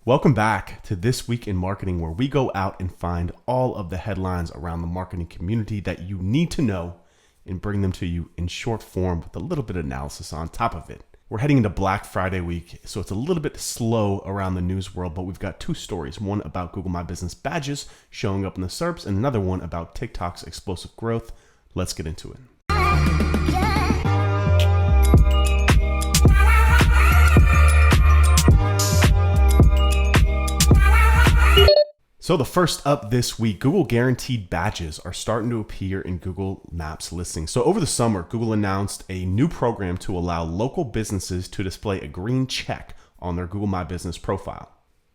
Welcome back to This Week in Marketing, where we go out and find all of the headlines around the marketing community that you need to know and bring them to you in short form with a little bit of analysis on top of it. We're heading into Black Friday week, so it's a little bit slow around the news world, but we've got two stories. One about Google My Business badges showing up in the SERPs, and another one about TikTok's explosive growth. Let's get into it. So the first up this week, Google Guaranteed badges are starting to appear in Google Maps listings. So over the summer, Google announced a new program to allow local businesses to display a green check on their Google My Business profile.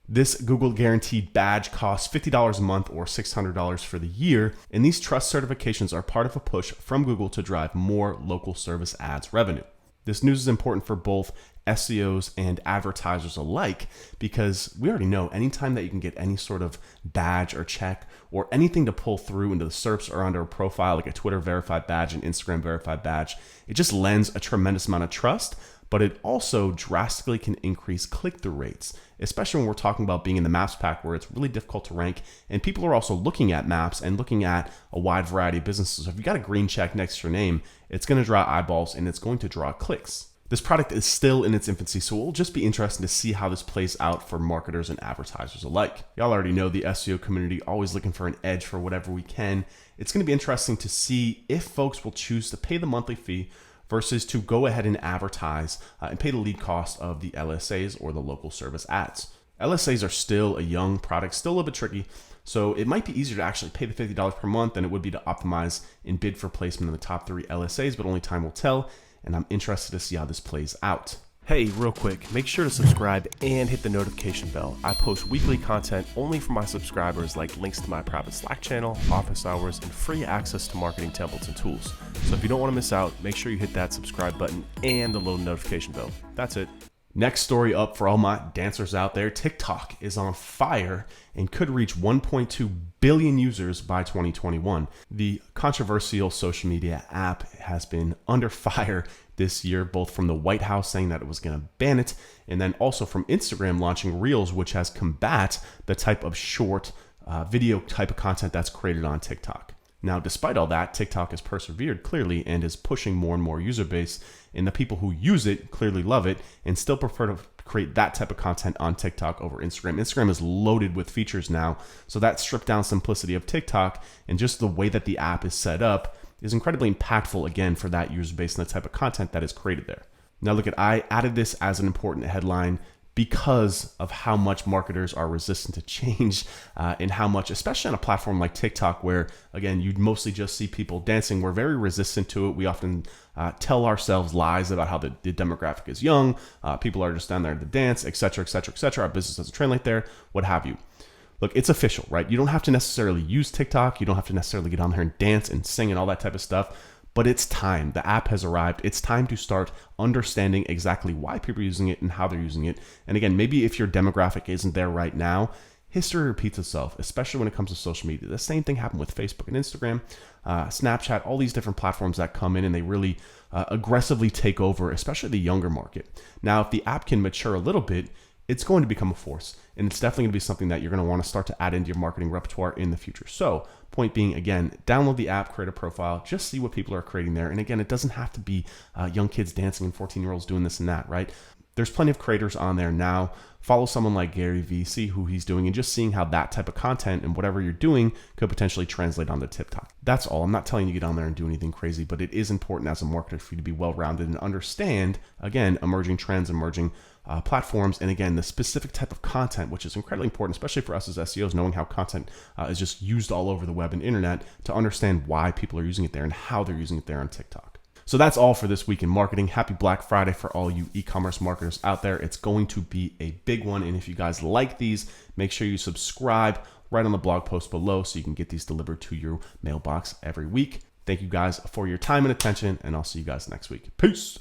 This Google Guaranteed badge costs $50 a month or $600 for the year, and these trust certifications are part of a push from Google to drive more local service ads revenue. This news is important for both SEOs and advertisers alike because we already know anytime that you can get any sort of badge or check or anything to pull through into the SERPs or under a profile like a Twitter verified badge, an Instagram verified badge, it just lends a tremendous amount of trust, but it also drastically can increase click-through rates, especially when we're talking about being in the Maps pack where it's really difficult to rank and people are also looking at Maps and looking at a wide variety of businesses. So if you got a green check next to your name, it's going to draw eyeballs and it's going to draw clicks. This product is still in its infancy, so it'll just be interesting to see how this plays out for marketers and advertisers alike. Y'all already know the SEO community always looking for an edge for whatever we can. It's going to be interesting to see if folks will choose to pay the monthly fee versus to go ahead and advertise and pay the lead cost of the LSAs or the local service ads. LSAs are still a young product, still a little bit tricky, so it might be easier to actually pay the $50 per month than it would be to optimize and bid for placement in the top 3 LSAs, but only time will tell, and I'm interested to see how this plays out. Hey, real quick, make sure to subscribe and hit the notification bell. I post weekly content only for my subscribers, like links to my private Slack channel, office hours, and free access to marketing templates and tools. So if you don't want to miss out, make sure you hit that subscribe button and the little notification bell. That's it. Next story up for all my dancers out there, TikTok is on fire and could reach 1.2 billion users by 2021. The controversial social media app has been under fire this year, both from the White House saying that it was going to ban it, and then also from Instagram launching Reels, which has combat the type of short video type of content that's created on TikTok. Now, despite all that, TikTok has persevered clearly and is pushing more and more user base, and the people who use it clearly love it and still prefer to create that type of content on TikTok over Instagram. Instagram is loaded with features now, so that stripped down simplicity of TikTok and just the way that the app is set up is incredibly impactful again for that user base and the type of content that is created there. Now look at, I added this as an important headline because of how much marketers are resistant to change and how much, especially on a platform like TikTok, where again, you'd mostly just see people dancing. We're very resistant to it. We often tell ourselves lies about how the demographic is young. People are just down there to dance, et cetera, et cetera, et cetera. Our business doesn't translate there, what have you. Look, it's official, right? You don't have to necessarily use TikTok. You don't have to necessarily get on there and dance and sing and all that type of stuff. But it's time. The app has arrived. It's time to start understanding exactly why people are using it and how they're using it. And again, maybe if your demographic isn't there right now, history repeats itself, especially when it comes to social media. The same thing happened with Facebook and Instagram, Snapchat, all these different platforms that come in and they really aggressively take over, especially the younger market. Now, if the app can mature a little bit, it's going to become a force, and it's definitely going to be something that you're going to want to start to add into your marketing repertoire in the future. So point being, again, download the app, create a profile, just see what people are creating there. And again, it doesn't have to be young kids dancing and 14-year-olds doing this and that, right? There's plenty of creators on there now. Follow someone like Gary Vee, see who he's doing, and just seeing how that type of content and whatever you're doing could potentially translate onto TikTok. That's all. I'm not telling you to get on there and do anything crazy, but it is important as a marketer for you to be well-rounded and understand, again, emerging trends, emerging platforms, and again, the specific type of content, which is incredibly important, especially for us as SEOs, knowing how content is just used all over the web and internet to understand why people are using it there and how they're using it there on TikTok. So that's all for this week in marketing. Happy Black Friday for all you e-commerce marketers out there. It's going to be a big one. And if you guys like these, make sure you subscribe right on the blog post below so you can get these delivered to your mailbox every week. Thank you guys for your time and attention, and I'll see you guys next week. Peace.